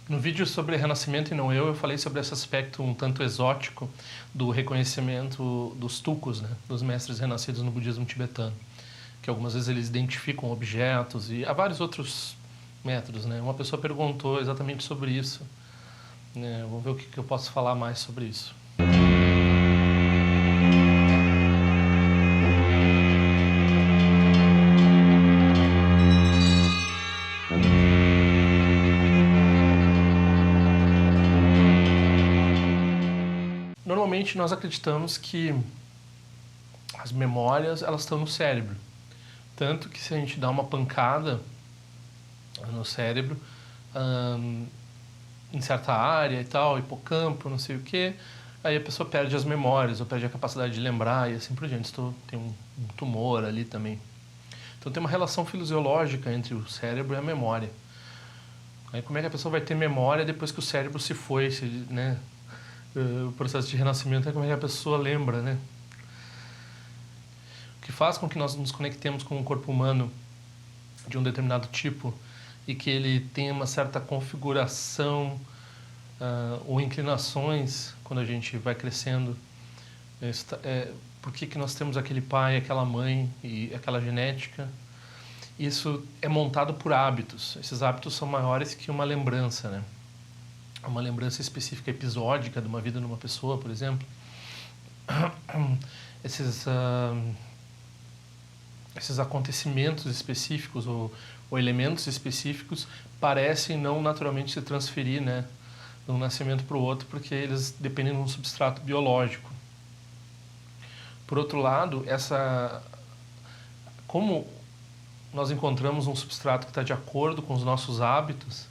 No vídeo sobre renascimento e não eu falei sobre esse aspecto um tanto exótico do reconhecimento dos tulkus, né, dos mestres renascidos no budismo tibetano, que algumas vezes eles identificam objetos e há vários outros métodos, né. Uma pessoa perguntou exatamente sobre isso, né, vamos ver o que eu posso falar mais sobre isso. Normalmente nós acreditamos que as memórias elas estão no cérebro, tanto que se a gente dá uma pancada no cérebro em certa área e tal, hipocampo, não sei o que, aí a pessoa perde as memórias ou perde a capacidade de lembrar e assim por diante. Tem um tumor ali também. Então tem uma relação fisiológica entre o cérebro e a memória. Aí como é que a pessoa vai ter memória depois que o cérebro se foi, né? O processo de renascimento é como é que a pessoa lembra, né? O que faz com que nós nos conectemos com um corpo humano de um determinado tipo e que ele tenha uma certa configuração ou inclinações quando a gente vai crescendo. Por que nós temos aquele pai, aquela mãe e aquela genética? Isso é montado por hábitos. Esses hábitos são maiores que uma lembrança, né? Uma lembrança específica, episódica de uma vida de uma pessoa, por exemplo. Esses acontecimentos específicos ou elementos específicos parecem não naturalmente se transferir, né, de um nascimento para o outro, porque eles dependem de um substrato biológico. Por outro lado, como nós encontramos um substrato que está de acordo com os nossos hábitos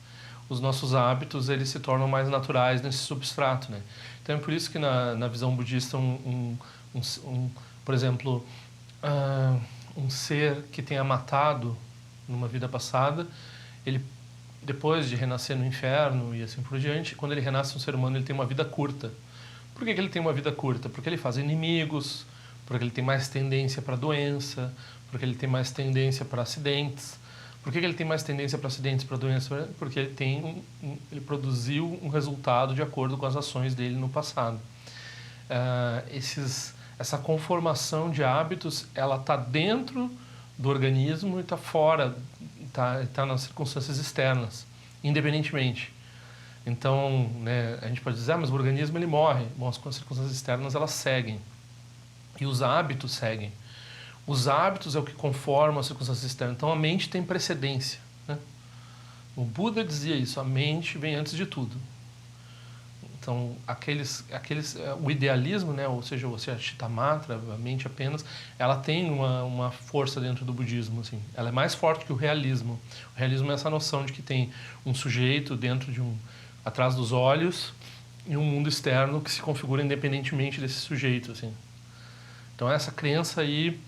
eles se tornam mais naturais nesse substrato, né? Então é por isso que na visão budista por exemplo, um ser que tenha matado numa vida passada, ele depois de renascer no inferno e assim por diante, quando ele renasce um ser humano, ele tem uma vida curta. Por que ele tem uma vida curta? Porque ele faz inimigos, porque ele tem mais tendência para doença, porque ele tem mais tendência para acidentes. Por que ele tem mais tendência para acidentes, para doença? Porque ele produziu um resultado de acordo com as ações dele no passado. Essa conformação de hábitos, ela está dentro do organismo e está fora, está nas circunstâncias externas, independentemente. Então, né, a gente pode dizer, mas o organismo ele morre. Bom, as circunstâncias externas elas seguem e os hábitos seguem. Os hábitos é o que conforma as circunstâncias externas. Então a mente tem precedência, né? O Buda dizia isso, a mente vem antes de tudo. Então o idealismo, né, ou seja, a Chittamatra, a mente apenas, ela tem uma força dentro do budismo, assim. Ela é mais forte que o realismo. O realismo é essa noção de que tem um sujeito dentro atrás dos olhos e um mundo externo que se configura independentemente desse sujeito, assim. Então essa crença aí,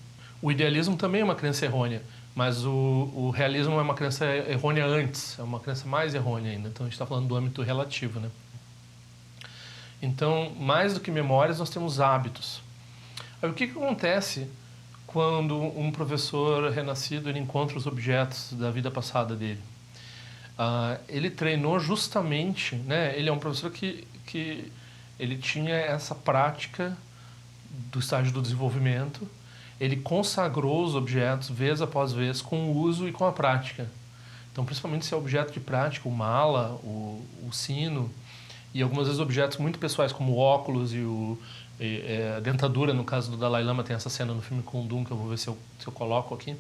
o idealismo também é uma crença errônea, mas o realismo é uma crença errônea antes, é uma crença mais errônea ainda. Então a gente está falando do âmbito relativo, né? Então, mais do que memórias, nós temos hábitos. Aí, o que acontece quando um professor renascido ele encontra os objetos da vida passada dele? Ele treinou justamente, né? Ele é um professor que ele tinha essa prática do estágio do desenvolvimento. Ele consagrou os objetos vez após vez com o uso e com a prática. Então, principalmente se é objeto de prática, o mala, o sino, e algumas vezes objetos muito pessoais como o óculos e a dentadura, no caso do Dalai Lama, tem essa cena no filme Kundun, que eu vou ver se eu coloco aqui.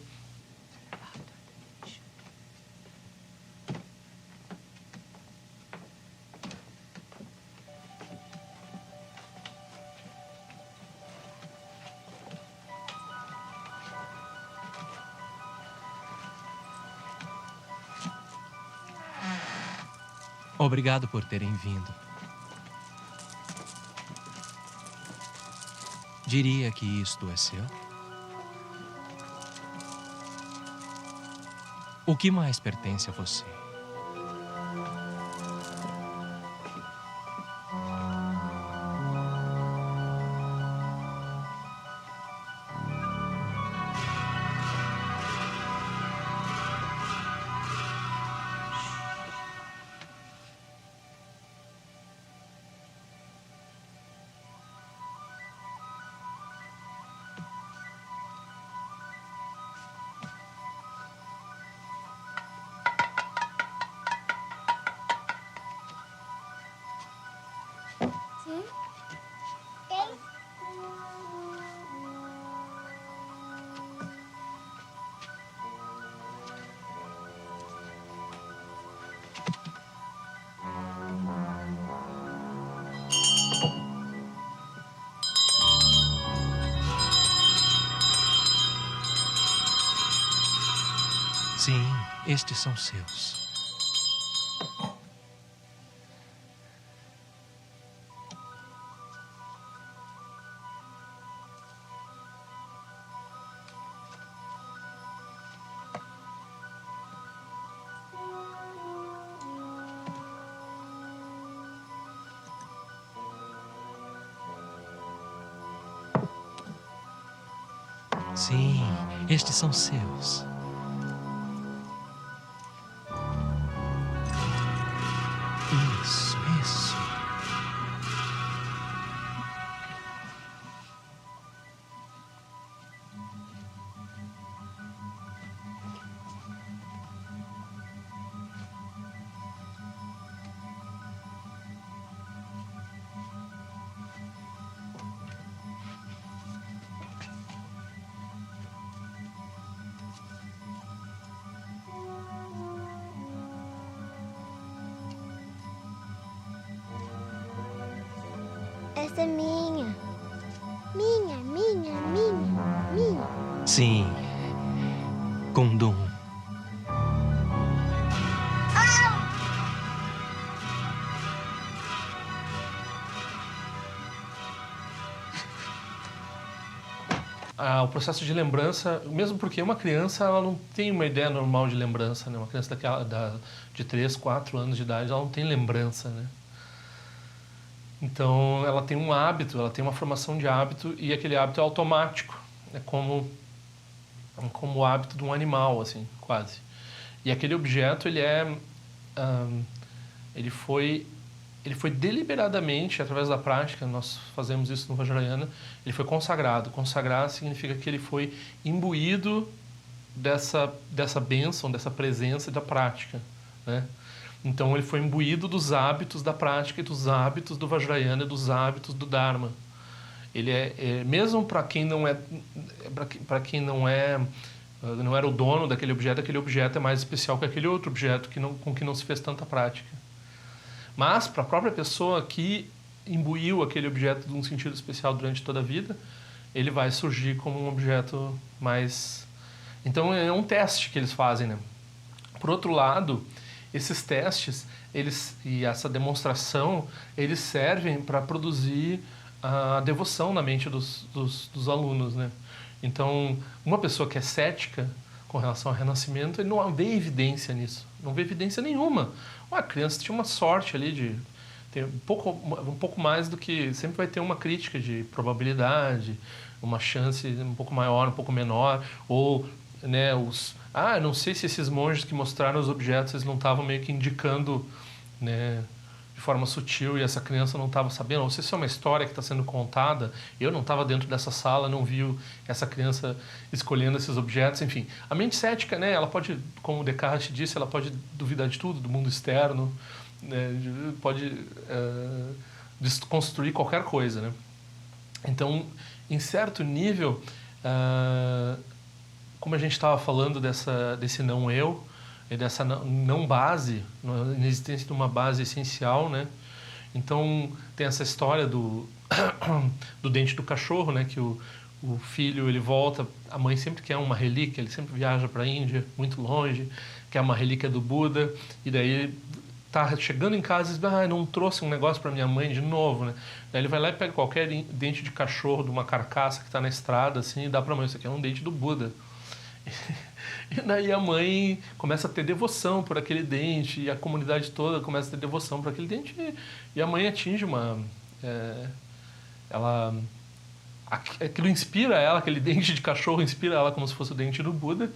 Obrigado por terem vindo. Diria que isto é seu? O que mais pertence a você? Sim, estes são seus. Sim, estes são seus. Isso. Essa é minha. Minha. Sim, Kundum. O processo de lembrança, mesmo porque uma criança ela não tem uma ideia normal de lembrança, né? Uma criança de 3, 4 anos de idade, ela não tem lembrança, né? Então, ela tem um hábito, ela tem uma formação de hábito e aquele hábito é automático. É como o hábito de um animal, assim, quase. E aquele objeto, ele foi deliberadamente, através da prática, nós fazemos isso no Vajrayana, ele foi consagrado. Consagrar significa que ele foi imbuído dessa bênção, dessa presença e da prática, né? Então ele foi imbuído dos hábitos da prática e dos hábitos do Vajrayana e dos hábitos do Dharma. Ele mesmo para quem não era o dono daquele objeto é mais especial que aquele outro objeto com que não se fez tanta prática. Mas para a própria pessoa que imbuiu aquele objeto de um sentido especial durante toda a vida, ele vai surgir como um objeto mais... Então é um teste que eles fazem, né? Por outro lado, esses testes e essa demonstração, eles servem para produzir a devoção na mente dos alunos, né? Então, uma pessoa que é cética com relação ao renascimento, ele não vê evidência nisso, não vê evidência nenhuma. A criança tinha uma sorte ali de ter um pouco mais do que... Sempre vai ter uma crítica de probabilidade, uma chance um pouco maior, um pouco menor, ou, né, não sei se esses monges que mostraram os objetos, eles não estavam meio que indicando, né, de forma sutil e essa criança não estava sabendo, ou se isso é uma história que está sendo contada, eu não estava dentro dessa sala, não vi essa criança escolhendo esses objetos, enfim. A mente cética, né, ela pode, como Descartes disse, ela pode duvidar de tudo, do mundo externo, né, pode desconstruir qualquer coisa, né? Então, em certo nível, como a gente estava falando desse não eu, e dessa não base, na inexistência de uma base essencial, né? Então tem essa história do dente do cachorro, né? Que o filho ele volta, a mãe sempre quer uma relíquia, ele sempre viaja para a Índia, muito longe, quer uma relíquia do Buda, e daí ele tá chegando em casa e diz, não trouxe um negócio para minha mãe de novo, né? Daí ele vai lá e pega qualquer dente de cachorro de uma carcaça que está na estrada, assim, e dá para a mãe, isso aqui é um dente do Buda. E daí a mãe começa a ter devoção por aquele dente, e a comunidade toda começa a ter devoção por aquele dente, e a mãe atinge aquilo inspira ela, aquele dente de cachorro inspira ela como se fosse o dente do Buda,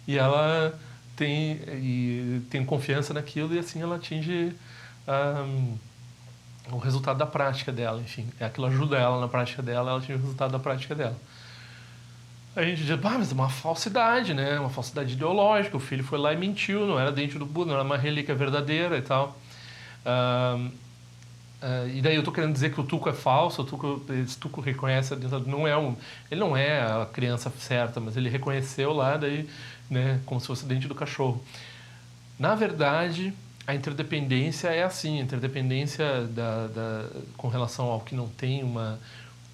e ela tem confiança naquilo, e assim ela atinge o resultado da prática dela, enfim. Aquilo ajuda ela na prática dela, ela atinge o resultado da prática dela. A gente diz, mas é uma falsidade, né? Uma falsidade ideológica. O filho foi lá e mentiu, não era dente do Buda, não era uma relíquia verdadeira e tal. E daí eu estou querendo dizer que o tuco é falso, esse tuco reconhece a dentadura, ele não é a criança certa, mas ele reconheceu lá, daí, né, como se fosse o dente do cachorro. Na verdade, a interdependência é assim, a interdependência com relação ao que não tem uma...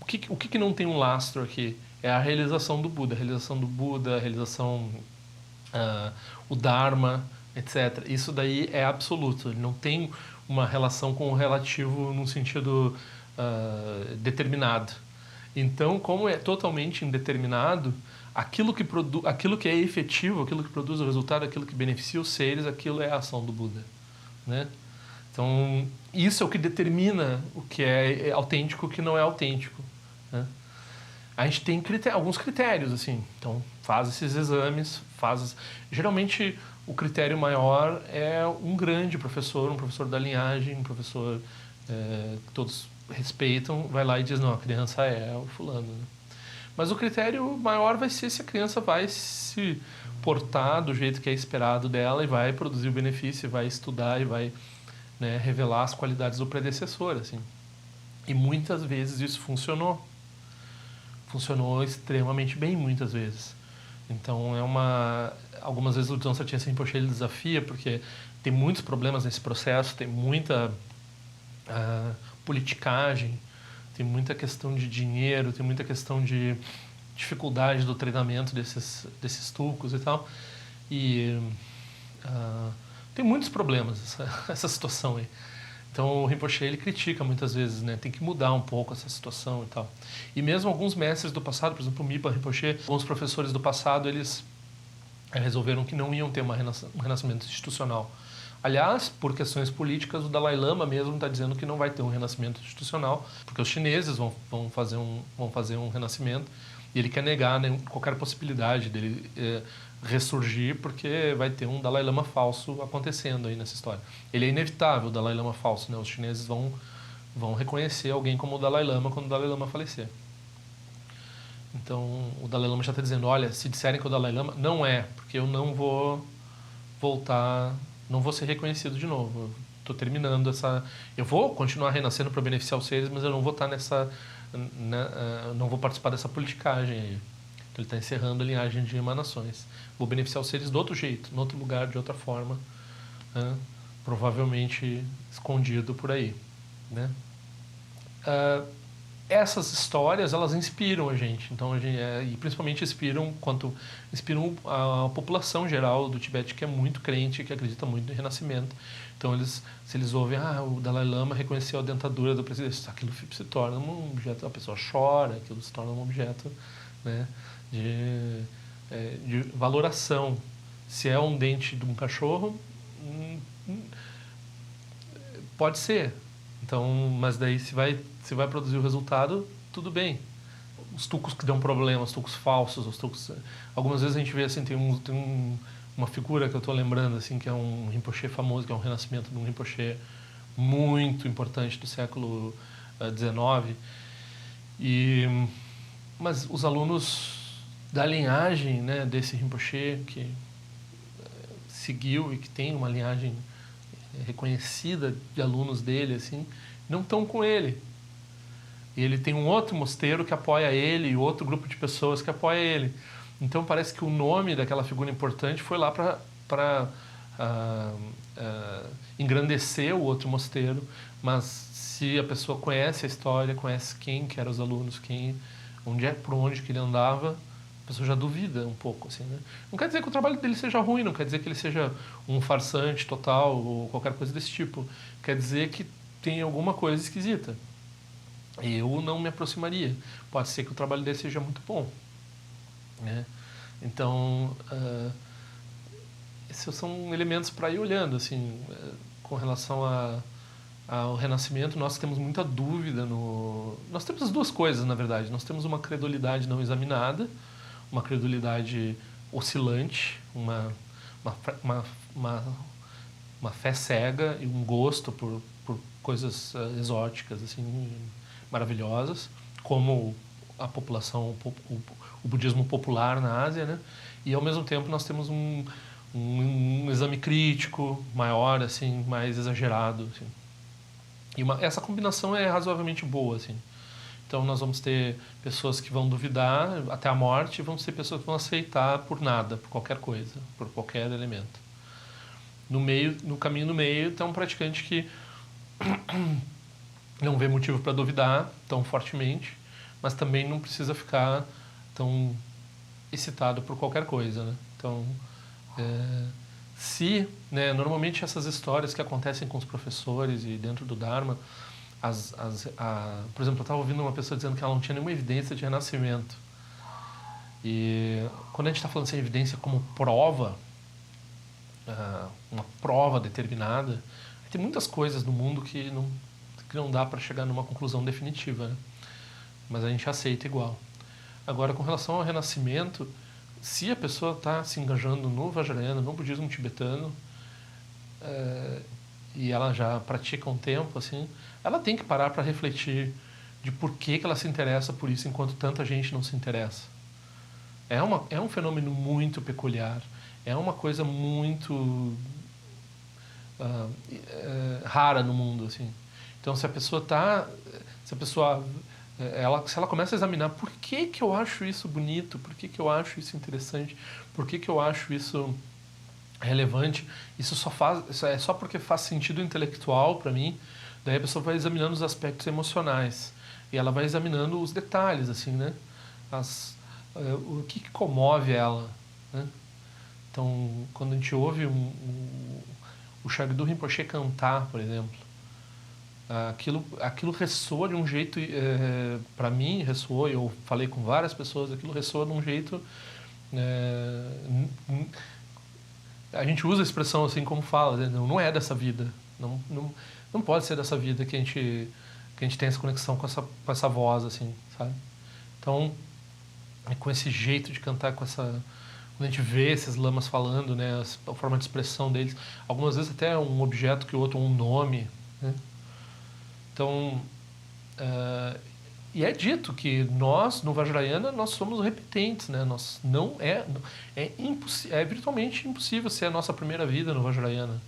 O que não tem um lastro aqui? É a realização do Buda, o Dharma, etc. Isso daí é absoluto, ele não tem uma relação com o relativo num sentido determinado. Então, como é totalmente indeterminado, aquilo que é efetivo, aquilo que produz o resultado, aquilo que beneficia os seres, aquilo é a ação do Buda, né? Então, isso é o que determina o que é autêntico e o que não é autêntico, né? A gente tem alguns critérios, assim. Então, faz esses exames, Geralmente, o critério maior é um grande professor, um professor da linhagem, um professor que todos respeitam, vai lá e diz, não, a criança é o fulano, né? Mas o critério maior vai ser se a criança vai se portar do jeito que é esperado dela e vai produzir o benefício, vai estudar e vai, né, revelar as qualidades do predecessor, assim. E muitas vezes isso funcionou. Funcionou extremamente bem, muitas vezes. Então, algumas vezes o Dzongsa Tyense Rinpoche ele desafia, porque tem muitos problemas nesse processo, tem muita politicagem, tem muita questão de dinheiro, tem muita questão de dificuldade do treinamento desses tucos e tal. E tem muitos problemas essa situação aí. Então o Rinpoche ele critica muitas vezes, né? Tem que mudar um pouco essa situação e tal. E mesmo alguns mestres do passado, por exemplo, o Mipa Rinpoche, alguns professores do passado, eles resolveram que não iam ter um renascimento institucional. Aliás, por questões políticas, o Dalai Lama mesmo está dizendo que não vai ter um renascimento institucional, porque os chineses vão fazer um renascimento e ele quer negar, né, qualquer possibilidade dele ressurgir, porque vai ter um Dalai Lama falso acontecendo aí nessa história. Ele é inevitável, o Dalai Lama falso, né? Os chineses vão reconhecer alguém como o Dalai Lama quando o Dalai Lama falecer. Então, o Dalai Lama já está dizendo, olha, se disserem que o Dalai Lama, não é, porque eu não vou voltar, não vou ser reconhecido de novo. Estou terminando essa... Eu vou continuar renascendo para beneficiar os seres, mas eu não vou estar não vou participar dessa politicagem aí. Então, ele está encerrando a linhagem de emanações. Vou beneficiar os seres de outro jeito, em outro lugar, de outra forma, né? Provavelmente escondido por aí, né? Essas histórias, elas inspiram a gente. Então, e principalmente inspiram a população geral do Tibete, que é muito crente, que acredita muito no renascimento. Então, se eles ouvem, o Dalai Lama reconheceu a dentadura do presidente, aquilo se torna um objeto, a pessoa chora, aquilo se torna um objeto, né, de valoração. Se é um dente de um cachorro, pode ser. Então, mas daí se vai produzir o resultado, tudo bem. Os tucos que dão problema, os tucos falsos, algumas vezes a gente vê assim, tem uma figura que eu estou lembrando assim, que é um Rinpoche famoso, que é um renascimento de um Rinpoche muito importante do século XIX. Mas os alunos da linhagem, né, desse Rinpoche que seguiu e que tem uma linhagem reconhecida de alunos dele, assim, não estão com ele. E ele tem um outro mosteiro que apoia ele e outro grupo de pessoas que apoia ele. Então parece que o nome daquela figura importante foi lá para engrandecer o outro mosteiro, mas se a pessoa conhece a história, conhece quem que eram os alunos, por onde que ele andava, a pessoa já duvida um pouco, assim, né? Não quer dizer que o trabalho dele seja ruim, não quer dizer que ele seja um farsante total ou qualquer coisa desse tipo. Quer dizer que tem alguma coisa esquisita. Eu não me aproximaria. Pode ser que o trabalho dele seja muito bom, né? Então, esses são elementos para ir olhando, assim, com relação ao renascimento. Nós temos muita dúvida nós temos as duas coisas, na verdade. Nós temos uma credulidade não examinada, uma credulidade oscilante, uma fé cega e um gosto por coisas exóticas, assim, maravilhosas, como a população, o budismo popular na Ásia, né? E ao mesmo tempo nós temos um exame crítico maior, assim, mais exagerado, assim. E essa combinação é razoavelmente boa, assim. Então nós vamos ter pessoas que vão duvidar até a morte, e vamos ter pessoas que vão aceitar por nada, por qualquer coisa, por qualquer elemento. No caminho do meio, tem um praticante que não vê motivo para duvidar tão fortemente, mas também não precisa ficar tão excitado por qualquer coisa, né? Então, normalmente essas histórias que acontecem com os professores e dentro do Dharma, por exemplo, eu estava ouvindo uma pessoa dizendo que ela não tinha nenhuma evidência de renascimento. E quando a gente está falando de evidência como prova, uma prova determinada, tem muitas coisas no mundo que não dá para chegar numa conclusão definitiva, né? Mas a gente aceita igual. Agora, com relação ao renascimento, se a pessoa está se engajando no Vajrayana, no budismo tibetano, e ela já pratica um tempo, assim, ela tem que parar para refletir de por que ela se interessa por isso enquanto tanta gente não se interessa. É um fenômeno muito peculiar, é uma coisa muito rara no mundo, assim. Então, se ela começa a examinar por que eu acho isso bonito, por que eu acho isso interessante, por que eu acho isso relevante, isso é só porque faz sentido intelectual para mim. Daí a pessoa vai examinando os aspectos emocionais e ela vai examinando os detalhes, assim, né? O que comove ela, né? Então, quando a gente ouve o Shagdu Rinpoche cantar, por exemplo, aquilo ressoa de um jeito, para mim ressoou, e eu falei com várias pessoas, aquilo ressoa de um jeito, a gente usa a expressão assim como fala, né? Não é dessa vida, não pode ser dessa vida que a gente tem essa conexão com essa voz, assim, sabe? Então, com esse jeito de cantar, quando a gente vê esses lamas falando, né, a forma de expressão deles, algumas vezes até um objeto que o outro, um nome, né? Então, e é dito que nós, no Vajrayana, nós somos repetentes, né? É virtualmente impossível ser a nossa primeira vida no Vajrayana.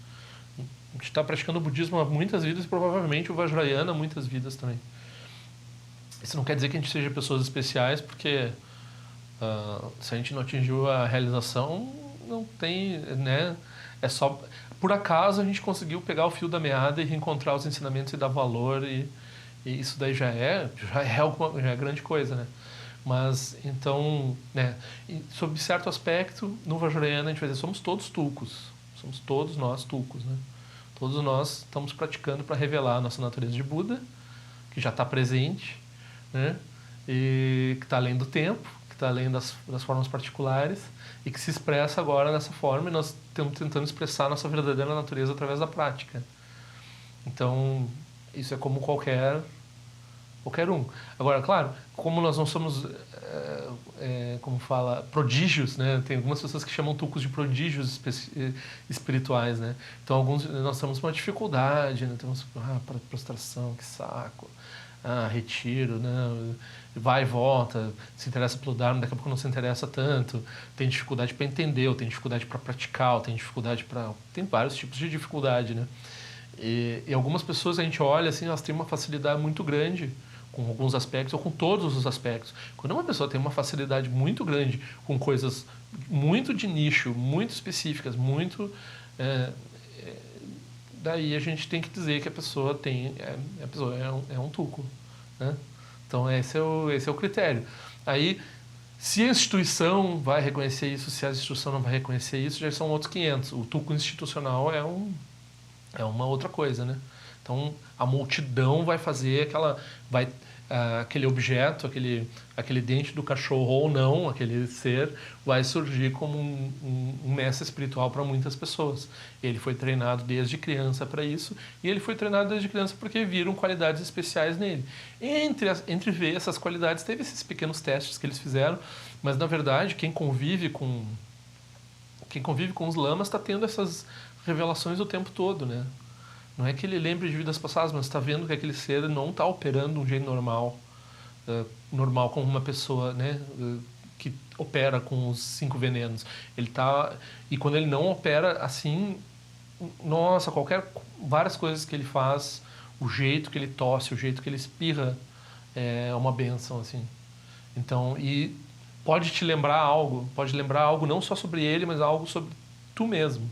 A gente está praticando o budismo há muitas vidas e provavelmente o Vajrayana há muitas vidas também. Isso não quer dizer que a gente seja pessoas especiais, porque se a gente não atingiu a realização, não tem, né? É só por acaso a gente conseguiu pegar o fio da meada e reencontrar os ensinamentos e dar valor, e isso daí já é grande coisa, né? Mas então, né, sob certo aspecto, no Vajrayana a gente vai dizer, somos todos tulcos, somos todos nós tulcos, né? Todos nós estamos praticando para revelar a nossa natureza de Buda, que já está presente, né? E que está além do tempo, que está além das formas particulares, e que se expressa agora dessa forma, e nós estamos tentando expressar a nossa verdadeira natureza através da prática. Então, isso é como qualquer um. Agora, claro, como nós não somos, como fala, prodígios, né? Tem algumas pessoas que chamam tulcos de prodígios espirituais, né? Então, nós temos uma dificuldade, né? Temos prostração, que saco, retiro, né? Vai e volta, se interessa pelo Dharma, daqui a pouco não se interessa tanto, tem dificuldade para entender, ou tem dificuldade para praticar, ou tem dificuldade para... Tem vários tipos de dificuldade, né? E algumas pessoas a gente olha assim, elas têm uma facilidade muito grande com alguns aspectos ou com todos os aspectos. Quando uma pessoa tem uma facilidade muito grande com coisas muito de nicho, muito específicas, muito... daí a gente tem que dizer que a pessoa é um tulco, né? Então esse é o critério. Aí, se a instituição vai reconhecer isso, se a instituição não vai reconhecer isso, já são outros 500. O tulco institucional é uma outra coisa, né? Então, a multidão vai fazer aquele objeto, aquele dente do cachorro ou não, aquele ser, vai surgir como um mestre espiritual para muitas pessoas. Ele foi treinado desde criança para isso, e ele foi treinado desde criança porque viram qualidades especiais nele. Entre ver essas qualidades, teve esses pequenos testes que eles fizeram, mas, na verdade, quem convive com os lamas está tendo essas revelações o tempo todo, né? Não é que ele lembre de vidas passadas, mas está vendo que aquele ser não está operando de um jeito normal, normal como uma pessoa, né, que opera com os 5 venenos. E quando ele não opera assim, nossa, várias coisas que ele faz o jeito que ele tosse, o jeito que ele espirra é uma bênção, assim. Então, e pode lembrar algo não só sobre ele, mas algo sobre tu mesmo.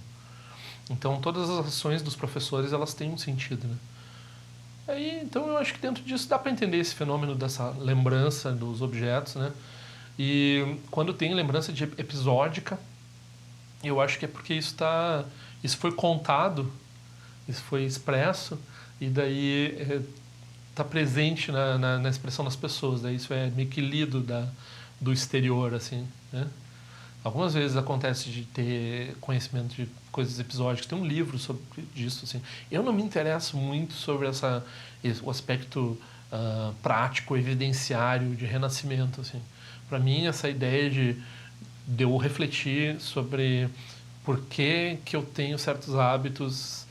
Então, todas as ações dos professores, elas têm um sentido, né? Aí, então, eu acho que dentro disso dá para entender esse fenômeno dessa lembrança dos objetos, né? E quando tem lembrança de episódica, eu acho que é porque isso foi contado, isso foi expresso, e daí está presente na expressão das pessoas, daí isso é meio que lido do exterior, assim, né? Algumas vezes acontece de ter conhecimento de coisas episódicas, tem um livro sobre disso, assim. Eu não me interesso muito sobre o aspecto prático, evidenciário de renascimento, assim. Para mim, essa ideia de eu refletir sobre por que eu tenho certos hábitos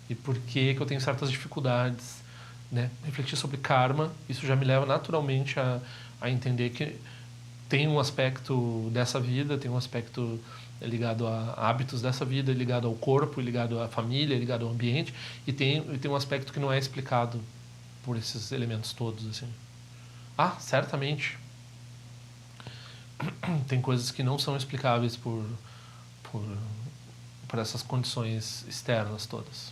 e por que eu tenho certas dificuldades, né? Refletir sobre karma, isso já me leva naturalmente a entender que tem um aspecto dessa vida, tem um aspecto ligado a hábitos dessa vida, ligado ao corpo, ligado à família, ligado ao ambiente, e tem um aspecto que não é explicado por esses elementos todos, assim. Certamente tem coisas que não são explicáveis por essas condições externas todas.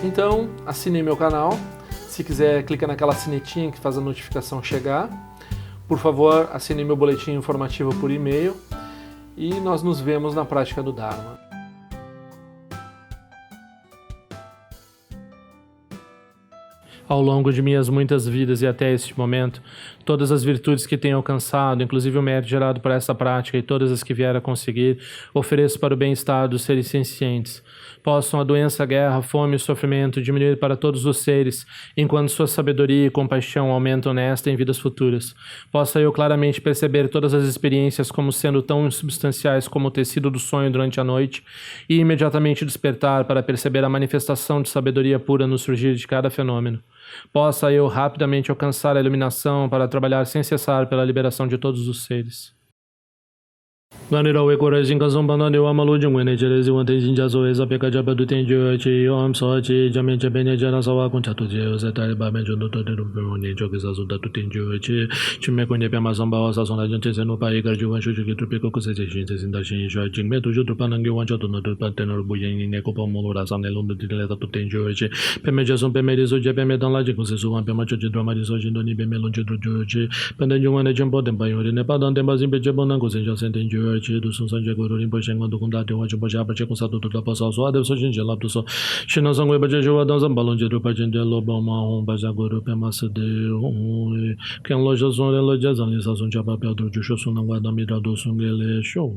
Então, assine meu canal. Se quiser, clica naquela sinetinha que faz a notificação chegar. Por favor, assine meu boletim informativo por e-mail. E nós nos vemos na prática do Dharma. Ao longo de minhas muitas vidas e até este momento, todas as virtudes que tenho alcançado, inclusive o mérito gerado por essa prática e todas as que vier a conseguir, ofereço para o bem-estar dos seres sencientes. Possam a doença, a guerra, a fome e o sofrimento diminuir para todos os seres, enquanto sua sabedoria e compaixão aumentam nesta e em vidas futuras. Possa eu claramente perceber todas as experiências como sendo tão insubstanciais como o tecido do sonho durante a noite e imediatamente despertar para perceber a manifestação de sabedoria pura no surgir de cada fenômeno. Possa eu rapidamente alcançar a iluminação para trabalhar sem cessar pela liberação de todos os seres. Ganirawe Korajin Kasum Banani Wamalu Jungwene Jerezi Wante Jinjazo Ezapeka Jabadu Tenjo Chi Om Sochi Jamin Jabene Jana Sawa Kunchatu Jeo Zetari Baben Jondo Todero Pemoni Jogizazu Datu Tenjo Chi Chimekone Pema Samba Osa Sona Jante Zenu Pai Garjuan Shujuki Trupiko Kusese Shinse Sindashin Shua Jingme Tuju Trupanangi Wancho no Tupantenor Buyen Neko Pomolura Sanelunda Dileta Tenjo Chi Peme Jason Pemerizo Jepeme Dan Laji Kusesu Wan Pema Choji Dramarizo Jindoni Peme Lonji Druji Pende Jungwane Jumbo Dembayori Nepadan Demazin Pejebonan Kusenja Sentenjo do Sunsan Jaguru Rimpo Shengon do Kunda Tewa Jumbo Japa Chekusato da Passa Soa Deus Sojin Gelapto So Shinasangwe Bajewa Danzam Balon Jeru Pajende Lobama Hom Bajaguru Pemasa de Ken Loja Zon Loja Zanisa Zon Japa Pedro Jusho Sunangwa da Mira do Sungele Show